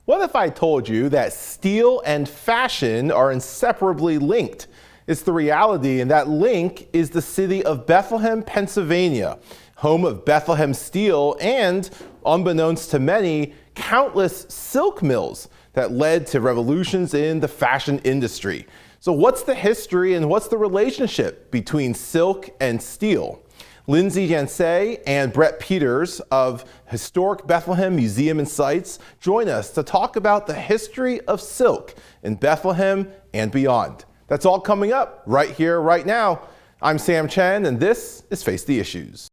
What if I told you that steel and fashion are inseparably linked? It's the reality, and that link is the city of Bethlehem, Pennsylvania, home of Bethlehem Steel and, unbeknownst to many, countless silk mills that led to revolutions in the fashion industry. So what's the history and what's the relationship between silk and steel? Lindsey Jancay and Brett Peters of Historic Bethlehem Museum Sites join us to talk about the history of silk in Bethlehem and beyond. That's all coming up right here, right now. I'm Sam Chen, and this is Face the Issues.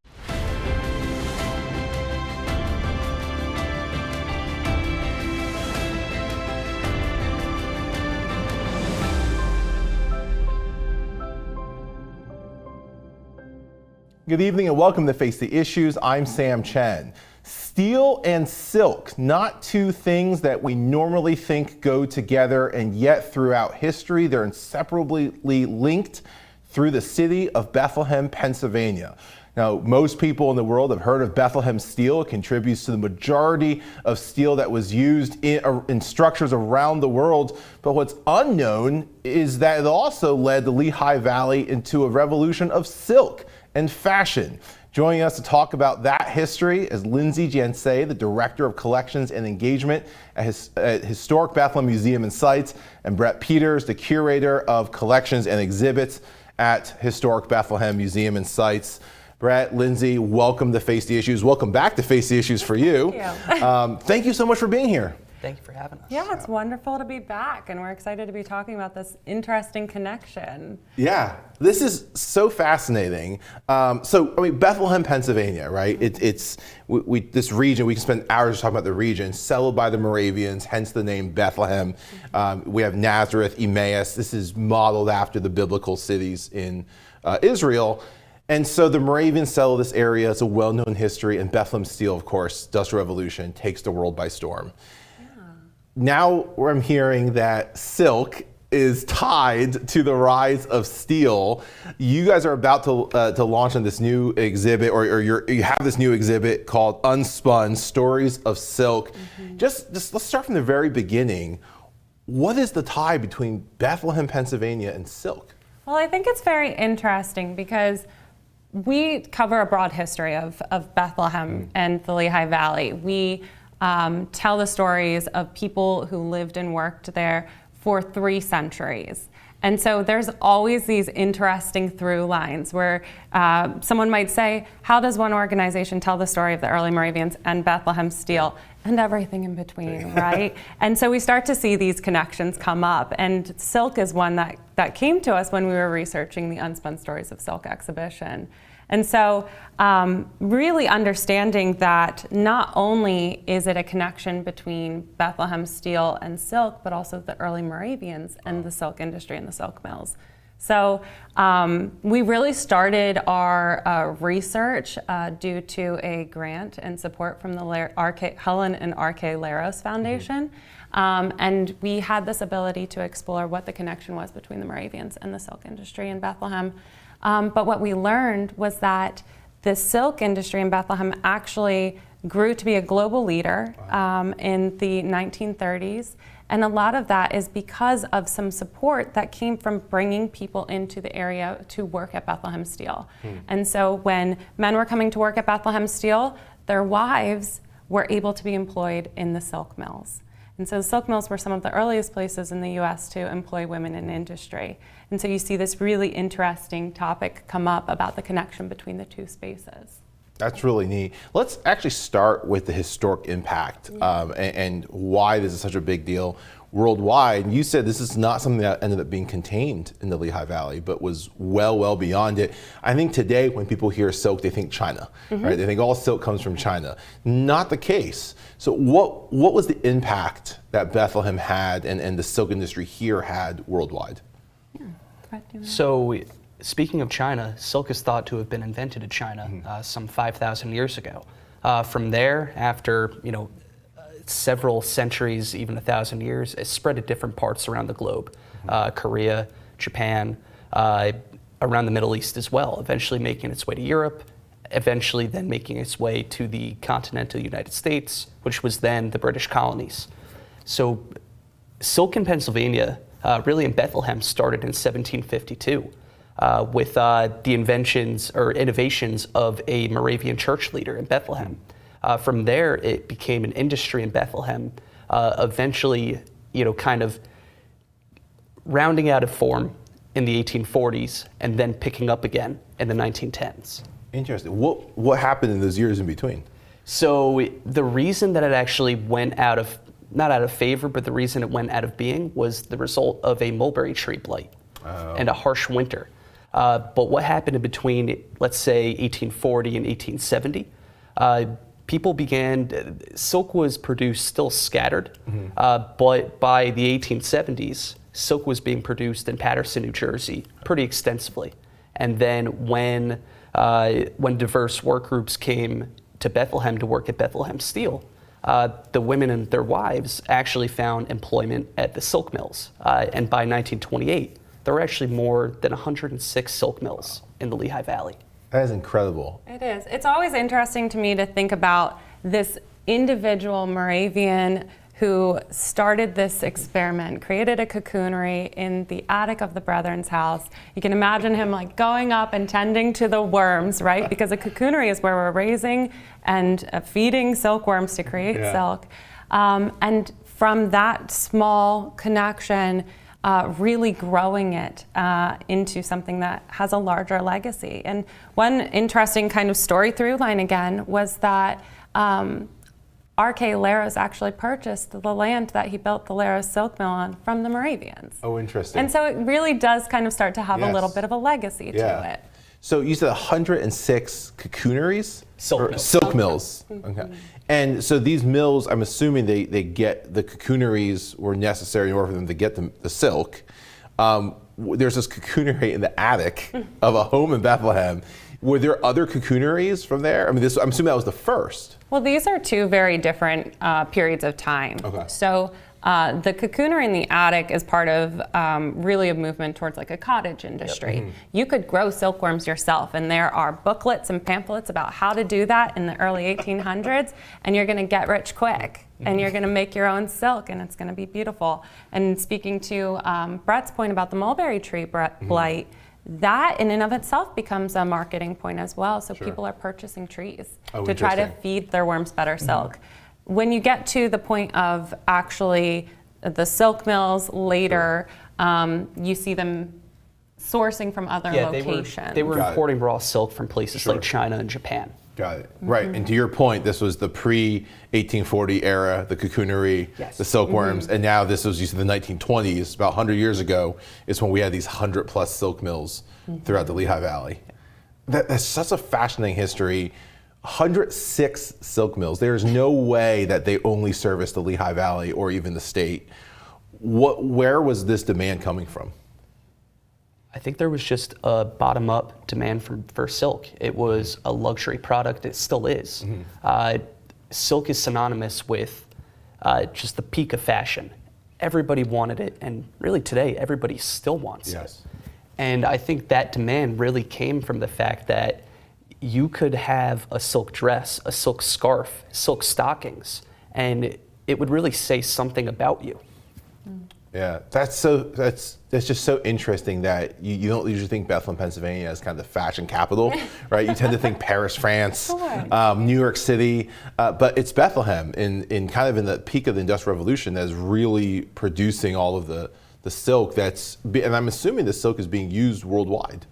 Good evening and welcome to Face the Issues. I'm Sam Chen. Steel and silk, not two things that we normally think go together, and yet throughout history they're inseparably linked through the city of Bethlehem, Pennsylvania. Now, most people in the world have heard of Bethlehem Steel. It contributes to the majority of steel that was used in structures around the world. But what's unknown is that it also led the Lehigh Valley into a revolution of silk and fashion. Joining us to talk about that history is Lindsey Jancay, the Director of Collections and Engagement at Historic Bethlehem Museum Sites, and Brett Peters, the Curator of Collections and Exhibits at Historic Bethlehem Museum Sites. Brett, Lindsey, welcome to Face the Issues. Welcome back to Face the Issues for you. Thank you. Thank you so much for being here. Thank you for having us. Yeah, it's wonderful to be back, and we're excited to be talking about this interesting connection. Yeah, this is so fascinating. Bethlehem, Pennsylvania, right? This region, we can spend hours talking about the region, settled by the Moravians, hence the name Bethlehem. We have Nazareth, Emmaus. This is modeled after the biblical cities in Israel. And so the Moravians settled this area. It's a well-known history, and Bethlehem Steel, of course, Industrial Revolution, takes the world by storm. Now I'm hearing that silk is tied to the rise of steel. You guys are about to launch on this new exhibit, or you have this new exhibit called Unspun, Stories of Silk. Mm-hmm. Just let's start from the very beginning. What is the tie between Bethlehem, Pennsylvania and silk? Well, I think it's very interesting because we cover a broad history of Bethlehem and the Lehigh Valley. We tell the stories of people who lived and worked there for 3 centuries. And so there's always these interesting through lines where someone might say, how does one organization tell the story of the early Moravians and Bethlehem Steel and everything in between, right? And so we start to see these connections come up. And silk is one that came to us when we were researching the Unspun Stories of Silk exhibition. And so really understanding that not only is it a connection between Bethlehem Steel and silk, but also the early Moravians and the silk industry and the silk mills. So we really started our research ue to a grant and support from the Helen and R.K. Laros Foundation. And we had this ability to explore what the connection was between the Moravians and the silk industry in Bethlehem. But what we learned was that the silk industry in Bethlehem actually grew to be a global leader in the 1930s. And a lot of that is because of some support that came from bringing people into the area to work at Bethlehem Steel. And so when men were coming to work at Bethlehem Steel, their wives were able to be employed in the silk mills. And so the silk mills were some of the earliest places in the U.S. to employ women in industry. And so you see this really interesting topic come up about the connection between the two spaces. That's really neat. Let's actually start with the historic impact and why this is such a big deal worldwide. And you said this is not something that ended up being contained in the Lehigh Valley, but was well beyond it. I think today when people hear silk, they think China, right? They think all silk comes from China. Not the case. So what was the impact that Bethlehem had and the silk industry here had worldwide? So speaking of China, silk is thought to have been invented in China some 5,000 years ago. From there, after several centuries, even 1,000 years, it spread to different parts around the globe, Korea, Japan, around the Middle East as well, eventually making its way to Europe, eventually then making its way to the continental United States, which was then the British colonies. So silk in Pennsylvania, really in Bethlehem, started in 1752 with the inventions or innovations of a Moravian church leader in Bethlehem. From there, it became an industry in Bethlehem, eventually, kind of rounding out of form in the 1840s and then picking up again in the 1910s. Interesting. What happened in those years in between? So the reason that it actually went not out of favor, but the reason it went out of being was the result of a mulberry tree blight and a harsh winter. But what happened in between, let's say, 1840 and 1870, silk was produced still scattered, but by the 1870s, silk was being produced in Paterson, New Jersey pretty extensively. And then when diverse work groups came to Bethlehem to work at Bethlehem Steel, the women and their wives actually found employment at the silk mills. And by 1928, there were actually more than 106 silk mills in the Lehigh Valley. That is incredible. It is. It's always interesting to me to think about this individual Moravian who started this experiment, created a cocoonery in the attic of the Brethren's house. You can imagine him like going up and tending to the worms, right? Because a cocoonery is where we're raising and feeding silkworms to create silk. And from that small connection, really growing it into something that has a larger legacy. And one interesting kind of story through line again was that R.K. Laros actually purchased the land that he built the Laros silk mill on from the Moravians. Oh, interesting. And so it really does kind of start to have a little bit of a legacy to it. So you said 106 cocooneries? Silk mills. Okay. And so these mills, I'm assuming they get the cocooneries were necessary in order for them to get the silk. There's this cocoonery in the attic of a home in Bethlehem. Were there other cocooneries from there? I mean, I'm assuming that was the first. Well, these are two very different periods of time. Okay. So the cocoonery in the attic is part of really a movement towards like a cottage industry. Yep. You could grow silkworms yourself, and there are booklets and pamphlets about how to do that in the early 1800s, and you're going to get rich quick, and you're going to make your own silk, and it's going to be beautiful. And speaking to Brett's point about the mulberry tree blight, that in and of itself becomes a marketing point as well. So people are purchasing trees to try to feed their worms better silk. When you get to the point of actually the silk mills later, you see them sourcing from other locations. They were importing raw silk from places like China and Japan. Got it. Right. And to your point, this was the pre-1840 era, the cocoonery, the silkworms, and now this was used in the 1920s, about 100 years ago, is when we had these 100+ silk mills throughout the Lehigh Valley. That's such a fascinating history. 106 silk mills. There's no way that they only service the Lehigh Valley or even the state. Where was this demand coming from? I think there was just a bottom-up demand for silk. It was a luxury product. It still is. Silk is synonymous with just the peak of fashion. Everybody wanted it, and really today, everybody still wants it. And I think that demand really came from the fact that you could have a silk dress, a silk scarf, silk stockings, and it would really say something about you. Yeah, that's just so interesting that you don't usually think Bethlehem, Pennsylvania as kind of the fashion capital, right? You tend to think Paris, France, New York City, but it's Bethlehem in kind of in the peak of the Industrial Revolution that is really producing all of the silk and I'm assuming the silk is being used worldwide.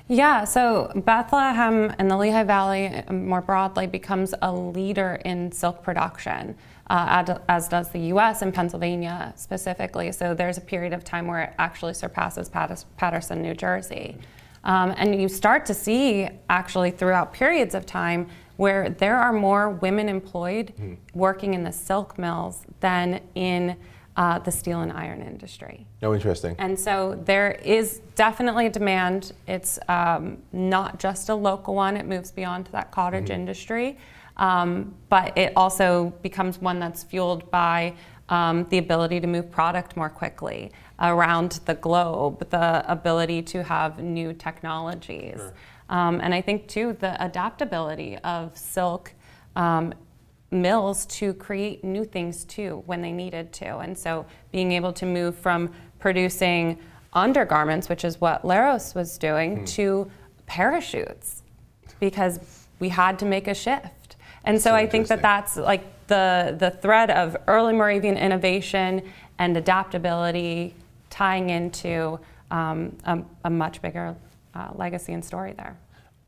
Yeah, so Bethlehem and the Lehigh Valley more broadly becomes a leader in silk production, as does the US and Pennsylvania specifically. So there's a period of time where it actually surpasses Paterson, New Jersey. And you start to see actually throughout periods of time where there are more women employed working in the silk mills than in the steel and iron industry. Oh, interesting. And so there is definitely a demand. It's not just a local one. It moves beyond to that cottage industry. But it also becomes one that's fueled by the ability to move product more quickly around the globe, the ability to have new technologies. And I think, too, the adaptability of silk mills to create new things too when they needed to. And so being able to move from producing undergarments, which is what Leros was doing, to parachutes, because we had to make a shift. And so I think that that's like the thread of early Moravian innovation and adaptability tying into a much bigger legacy and story there.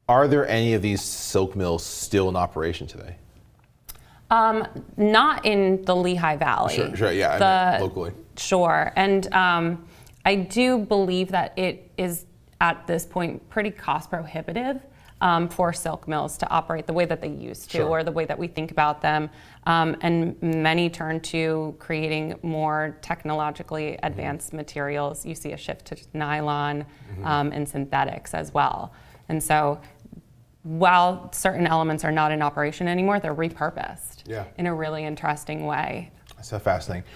Are there any of these silk mills still in operation today? Not in the Lehigh Valley. Sure, yeah, I mean, locally. Sure, and I do believe that it is at this point pretty cost prohibitive for silk mills to operate the way that they used to, or the way that we think about them. And many turn to creating more technologically advanced materials. You see a shift to nylon and synthetics as well. And so while certain elements are not in operation anymore, they're repurposed in a really interesting way. So fascinating.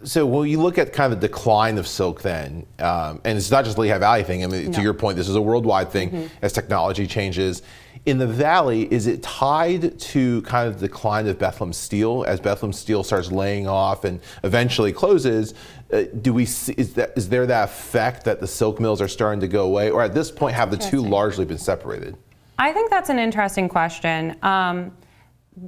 So when you look at kind of the decline of silk then, and it's not just a Lehigh Valley thing, I mean, to your point, this is a worldwide thing as technology changes. In the Valley, is it tied to kind of the decline of Bethlehem Steel as Bethlehem Steel starts laying off and eventually closes? Do we see, is there that effect that the silk mills are starting to go away, or at this point have the two largely been separated? I think that's an interesting question.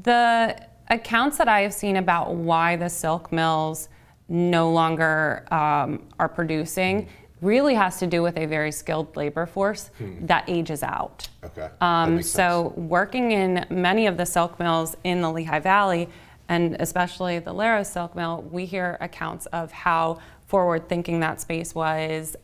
The accounts that I have seen about why the silk mills no longer are producing really has to do with a very skilled labor force that ages out. Okay. So working in many of the silk mills in the Lehigh Valley, and especially the Leros silk mill, we hear accounts of how forward-thinking that space was,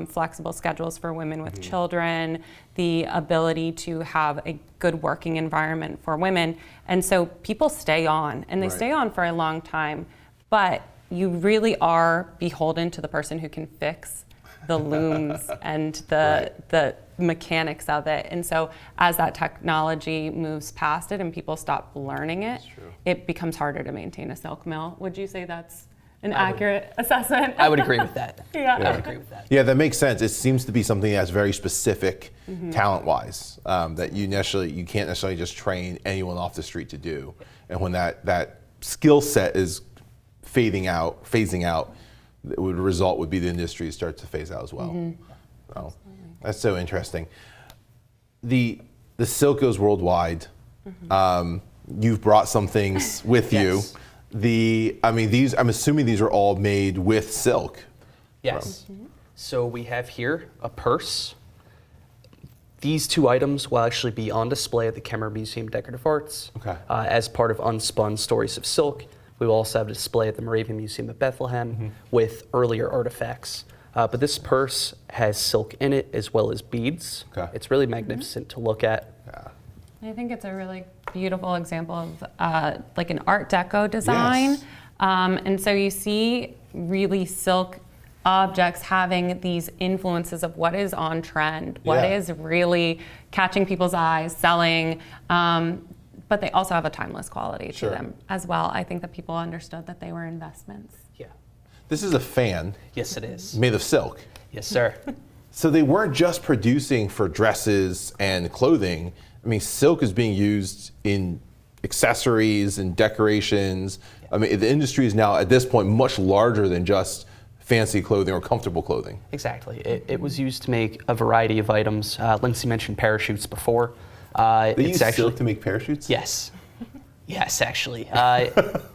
flexible schedules for women with children, the ability to have a good working environment for women. And so people stay on, and they stay on for a long time, but you really are beholden to the person who can fix the looms and the mechanics of it. And so as that technology moves past it and people stop learning it, it becomes harder to maintain a silk mill. Would you say that's an accurate assessment? I would agree with that. Yeah. I would agree with that. Yeah, that makes sense. It seems to be something that's very specific talent-wise, that you can't necessarily just train anyone off the street to do. And when that skill set is phasing out, the result would be the industry start to phase out as well. So, that's so interesting. The silk goes worldwide. You've brought some things with you. I'm assuming these are all made with silk. Yes. So we have here a purse. These two items will actually be on display at the Kemmer Museum of Decorative Arts as part of Unspun Stories of Silk. We will also have a display at the Moravian Museum of Bethlehem with earlier artifacts. But this purse has silk in it as well as beads. It's really magnificent to look at. I think it's a really beautiful example of like an Art Deco design. And so you see really silk objects having these influences of what is on trend, what is really catching people's eyes, selling, but they also have a timeless quality to them as well. I think that people understood that they were investments. Yeah. This is a fan. Yes, it is. Made of silk. Yes, sir. So they weren't just producing for dresses and clothing. I mean, silk is being used in accessories and decorations. I mean, the industry is now, at this point, much larger than just fancy clothing or comfortable clothing. Exactly. It was used to make a variety of items. Lindsey mentioned parachutes before. They used silk to make parachutes? Yes. Yes, actually.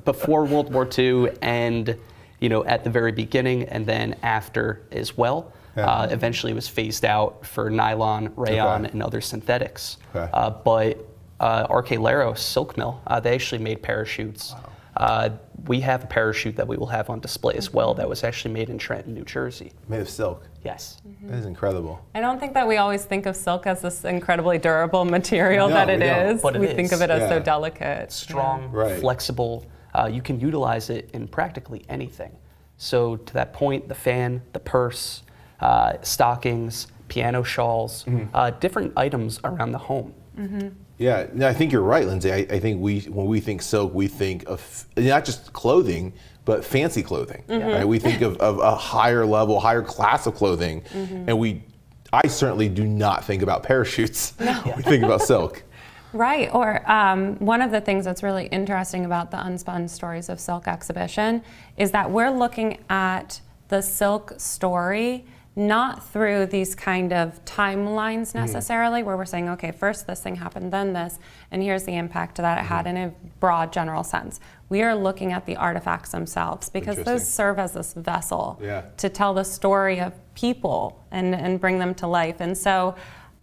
Before World War II and, at the very beginning and then after as well. Eventually it was phased out for nylon, rayon, and other synthetics. But Leros silk mill, they actually made parachutes. We have a parachute that we will have on display as well that was actually made in Trenton, New Jersey. Made of silk? Yes. That is incredible. I don't think that we always think of silk as this incredibly durable material that it is. But we think of it as so delicate. Strong, flexible. You can utilize it in practically anything. So to that point, the fan, the purse, stockings, piano shawls, different items around the home. Yeah, no, I think you're right, Lindsay. I think when we think silk, we think of not just clothing, but fancy clothing. Right? We think of a higher level, higher class of clothing, and I certainly do not think about parachutes. We think about silk. Right, or one of the things that's really interesting about the Unspun Stories of Silk exhibition is that we're looking at the silk story not through these kind of timelines necessarily, where we're saying, okay, first this thing happened, then this, and here's the impact that it had in a broad general sense. We are looking at the artifacts themselves because those serve as this vessel to tell the story of people and bring them to life. And so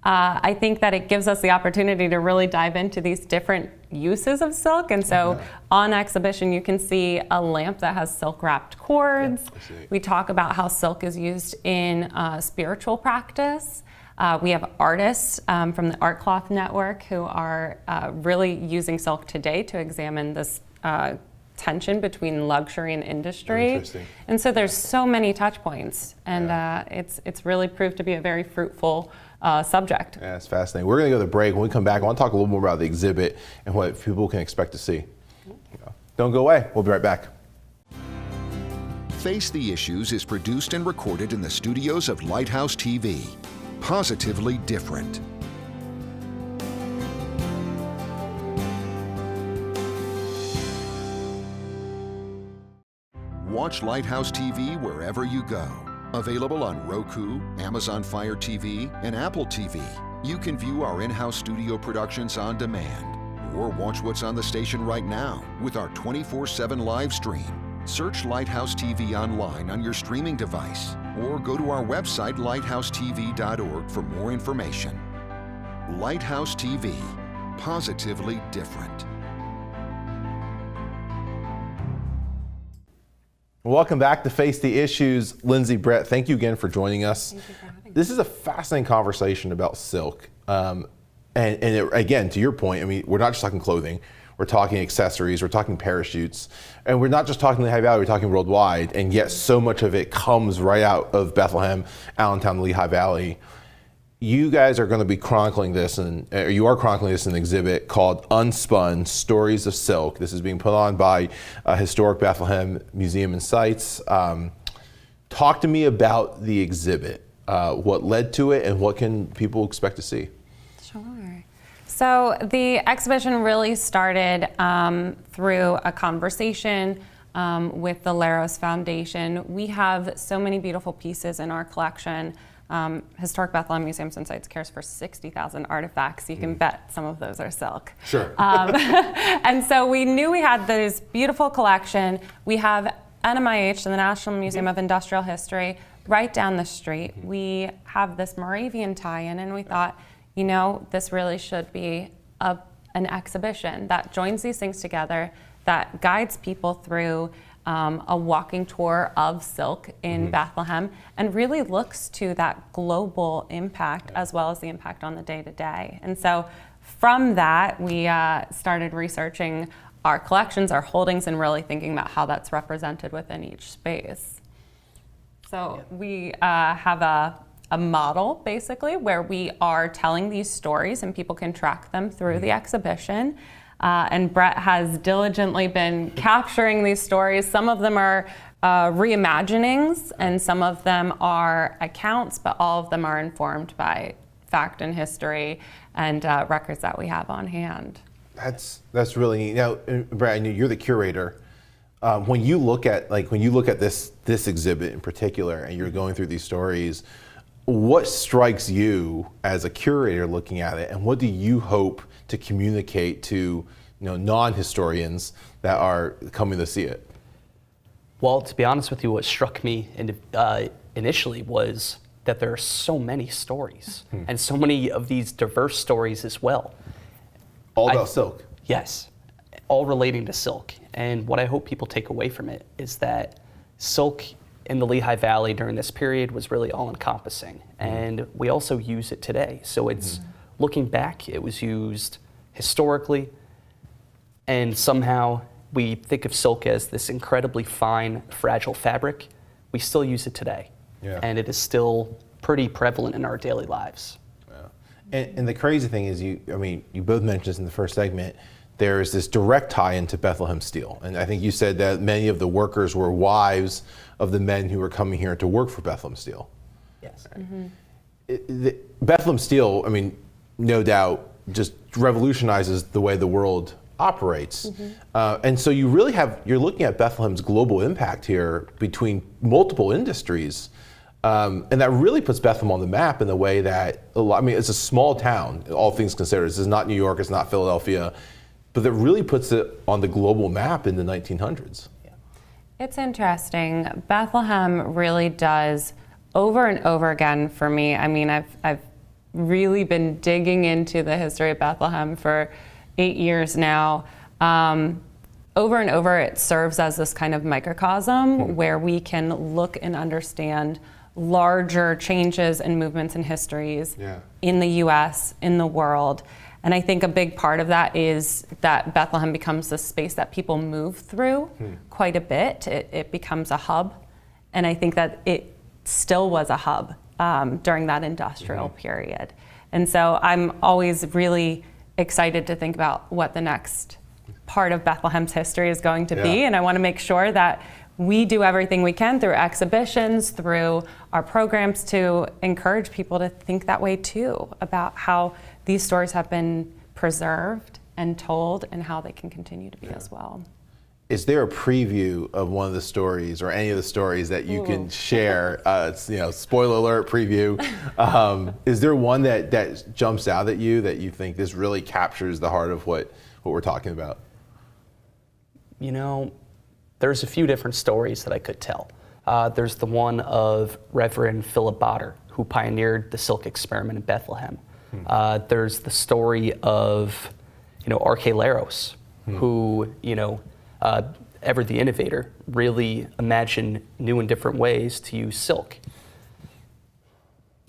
I think that it gives us the opportunity to really dive into these different uses of silk. And so on exhibition, you can see a lamp that has silk wrapped cords. We talk about how silk is used in spiritual practice. We have artists from the Art Cloth Network who are really using silk today to examine this tension between luxury and industry. And so there's so many touch points, and it's really proved to be a very fruitful subject. Yeah, it's fascinating. We're going to go to the break. When we come back, I want to talk a little more about the exhibit and what people can expect to see. Don't go away. We'll be right back. Face the Issues is produced and recorded in the studios of Lighthouse TV. Positively different. Watch Lighthouse TV wherever you go. Available on Roku, Amazon Fire TV, and Apple TV. You can view our in-house studio productions on demand, or watch what's on the station right now with our 24/7 live stream. Search Lighthouse TV online on your streaming device, or go to our website lighthousetv.org for more information. Lighthouse TV, positively different. Welcome back to Face the Issues. Lindsey, Brett, thank you again for joining us. Thank you for having me. This is a fascinating conversation about silk. Again, to your point, I mean, we're not just talking clothing. We're talking accessories, we're talking parachutes, and we're not just talking Lehigh Valley, we're talking worldwide, and yet so much of it comes right out of Bethlehem, Allentown, the Lehigh Valley. You guys are going to be chronicling this, you are chronicling this in an exhibit called Unspun, Stories of Silk. This is being put on by Historic Bethlehem Museum Sites. Talk to me about the exhibit, what led to it, and what can people expect to see? Sure. So the exhibition really started through a conversation with the Laros Foundation. We have so many beautiful pieces in our collection. Historic Bethlehem Museum Sites cares for 60,000 artifacts. You can bet some of those are silk. Sure. And so we knew we had this beautiful collection. We have NMIH, the National Museum of Industrial History, right down the street. We have this Moravian tie-in, and we thought, you know, this really should be an exhibition that joins these things together, that guides people through a walking tour of silk in Bethlehem, and really looks to that global impact as well as the impact on the day-to-day. And so from that, we started researching our collections, our holdings, and really thinking about how that's represented within each space. So we have a model, basically, where we are telling these stories and people can track them through the exhibition. And Brett has diligently been capturing these stories. Some of them are reimaginings, and some of them are accounts, but all of them are informed by fact and history and records that we have on hand. That's really neat. Now, Brett, I know you're the curator. When you look at this exhibit in particular, and you're going through these stories, what strikes you as a curator looking at it, and what do you hope to communicate to non-historians that are coming to see it? Well, to be honest with you, what struck me initially was that there are so many stories, and so many of these diverse stories as well. All about silk? Yes, all relating to silk. And what I hope people take away from it is that silk in the Lehigh Valley during this period was really all-encompassing, and we also use it today. So it's looking back, it was used historically, and somehow we think of silk as this incredibly fine, fragile fabric. We still use it today, and it is still pretty prevalent in our daily lives. And the crazy thing is, you both mentioned this in the first segment, there is this direct tie into Bethlehem Steel. And I think you said that many of the workers were wives of the men who were coming here to work for Bethlehem Steel. Yes. Bethlehem Steel, no doubt, just revolutionizes the way the world operates. And so you're looking at Bethlehem's global impact here between multiple industries. And that really puts Bethlehem on the map in the way that, it's a small town, all things considered. This is not New York, it's not Philadelphia, but that really puts it on the global map in the 1900s. It's interesting. Bethlehem really does, over and over again for me, I've really been digging into the history of Bethlehem for 8 years now. Over and over, it serves as this kind of microcosm where we can look and understand larger changes and movements and histories in the US, in the world. And I think a big part of that is that Bethlehem becomes the space that people move through quite a bit. It becomes a hub. And I think that it still was a hub during that industrial period. And so I'm always really excited to think about what the next part of Bethlehem's history is going to be. And I want to make sure that we do everything we can through exhibitions, through our programs, to encourage people to think that way too, about how these stories have been preserved and told and how they can continue to be as well. Is there a preview of one of the stories or any of the stories that you can share? Spoiler alert, preview. Is there one that jumps out at you that you think this really captures the heart of what we're talking about? There's a few different stories that I could tell. There's the one of Reverend Philip Botter, who pioneered the silk experiment in Bethlehem. There's the story of, Archelaus, who, ever the innovator, really imagined new and different ways to use silk.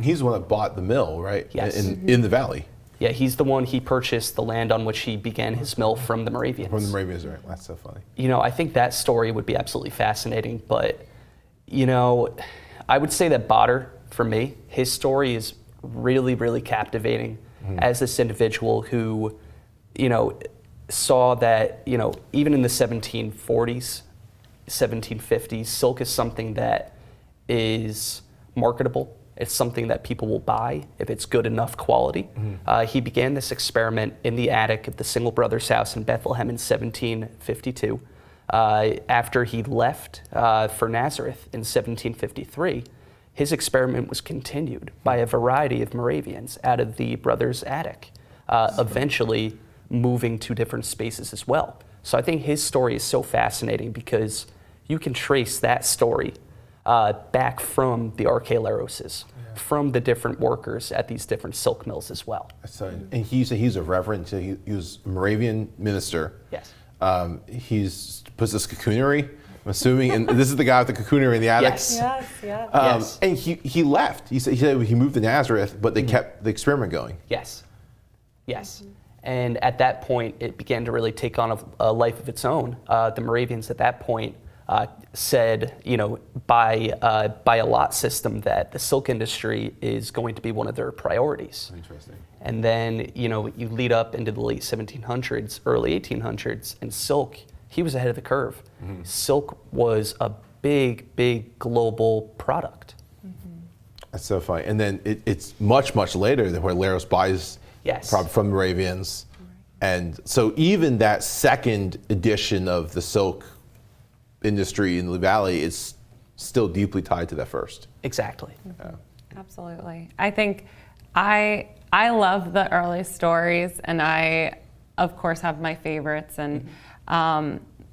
He's the one that bought the mill, right? Yes. In the valley. Yeah, he's the one, he purchased the land on which he began his mill from the Moravians. From the Moravians, right. That's so funny. I think that story would be absolutely fascinating, but, I would say that Botter, for me, his story is really, really captivating as this individual who, saw that, even in the 1740s, 1750s, silk is something that is marketable. It's something that people will buy if it's good enough quality. He began this experiment in the attic of the Single Brothers' house in Bethlehem in 1752. After he left for Nazareth in 1753, his experiment was continued by a variety of Moravians out of the brothers' attic, eventually moving to different spaces as well. So I think his story is so fascinating because you can trace that story back from the Archelaoses, from the different workers at these different silk mills as well. And he's a reverend, so he was a Moravian minister. Yes. He's puts this cocoonery, I'm assuming, and this is the guy with the cocoonery in the attic. Yes. Yes. And he left. He said he moved to Nazareth, but they kept the experiment going. Yes. And at that point, it began to really take on a life of its own. The Moravians at that point said, by a lot system, that the silk industry is going to be one of their priorities. Interesting. And then, you lead up into the late 1700s, early 1800s, and silk, he was ahead of the curve. Silk was a big global product. That's so funny. And then it's much later where Laros buys from the Moravians. And so even that second edition of the silk industry in the valley is still deeply tied to that first. Exactly. Absolutely. I think I love the early stories, and I, of course, have my favorites, and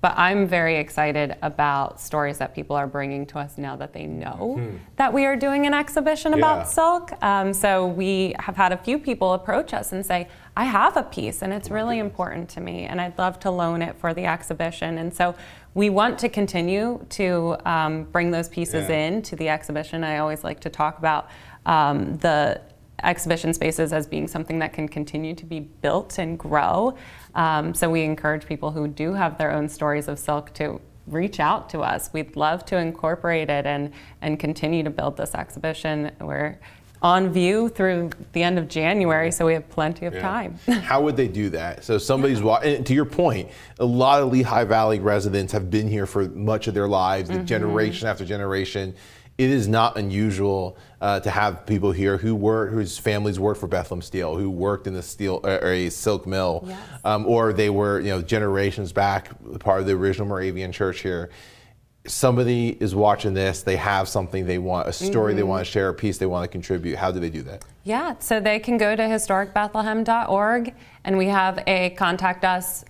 but I'm very excited about stories that people are bringing to us now that they know that we are doing an exhibition about silk. So we have had a few people approach us and say, I have a piece and it's really important to me and I'd love to loan it for the exhibition. And so we want to continue to bring those pieces in to the exhibition. I always like to talk about the exhibition spaces as being something that can continue to be built and grow. So we encourage people who do have their own stories of silk to reach out to us. We'd love to incorporate it and continue to build this exhibition. We're on view through the end of January, so we have plenty of time. How would they do that? So somebody's walking, to your point, a lot of Lehigh Valley residents have been here for much of their lives, generation after generation. it is not unusual to have people here whose families worked for Bethlehem Steel, who worked in the steel or a silk mill, Yes. Or they were, generations back part of the original Moravian church here. Somebody is watching this, they have something they want, a story they want to share, a piece they want to contribute. How do they do that? Yeah, so they can go to historicbethlehem.org, and we have a contact us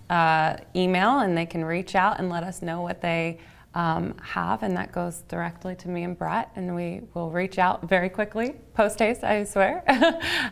email, and they can reach out and let us know what they have, and that goes directly to me and Brett, and we will reach out very quickly, post haste, I swear,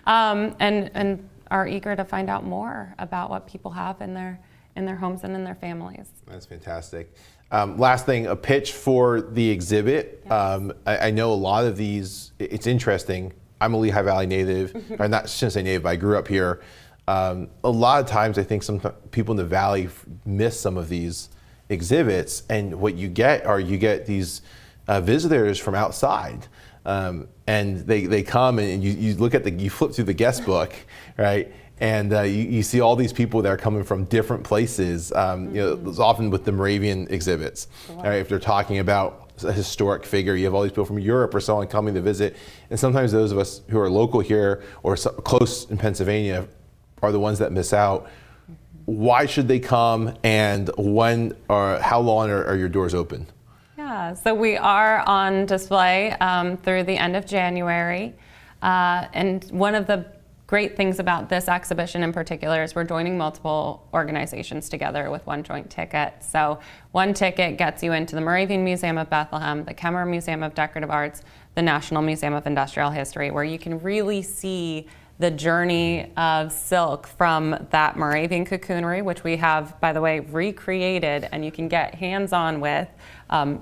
and are eager to find out more about what people have in their homes and in their families. That's fantastic. Last thing, a pitch for the exhibit. Yes. I know a lot of these, it's interesting. I'm a Lehigh Valley native, or not, shouldn't say native, but I grew up here. A lot of times I think some people in the Valley miss some of these exhibits, and what you get these visitors from outside, and they come and you look at you flip through the guest book, right? And you see all these people that are coming from different places. It's often with the Moravian exhibits, right? If they're talking about a historic figure, you have all these people from Europe or someone coming to visit, and sometimes those of us who are local here or close in Pennsylvania are the ones that miss out. Why should they come, and when or how long are your doors open? Yeah, so we are on display through the end of January. And one of the great things about this exhibition in particular is we're joining multiple organizations together with one joint ticket. So one ticket gets you into the Moravian Museum of Bethlehem, the Kemmerer Museum of Decorative Arts, the National Museum of Industrial History, where you can really see the journey of silk from that Moravian cocoonery, which we have, by the way, recreated, and you can get hands-on with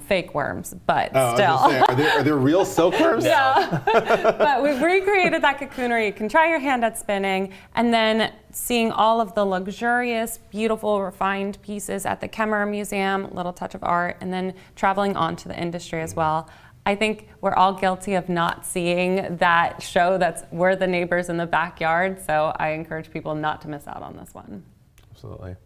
fake worms, but still. Are there real silkworms? Yeah, but we've recreated that cocoonery. You can try your hand at spinning, and then seeing all of the luxurious, beautiful, refined pieces at the Kemmerer Museum, a little touch of art, and then traveling onto the industry as well. I think we're all guilty of not seeing that show we're the neighbors in the backyard, so I encourage people not to miss out on this one. Absolutely.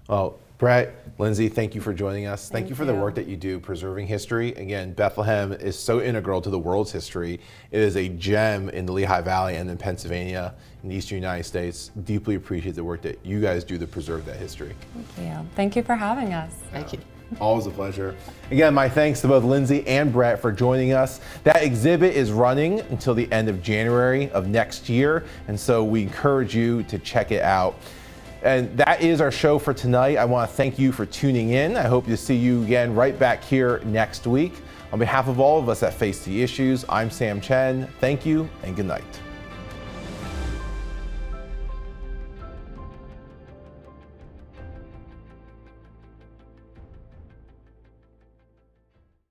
Well, Brett, Lindsey, thank you for joining us. Thank you for the work that you do preserving history. Again, Bethlehem is so integral to the world's history. It is a gem in the Lehigh Valley and in Pennsylvania, in the eastern United States. Deeply appreciate the work that you guys do to preserve that history. Thank you. Thank you for having us. Thank you. Always a pleasure. Again, my thanks to both Lindsey and Brett for joining us. That exhibit is running until the end of January of next year, and so we encourage you to check it out. And that is our show for tonight. I want to thank you for tuning in. I hope to see you again right back here next week. On behalf of all of us at Face the Issues, I'm Sam Chen. Thank you and good night.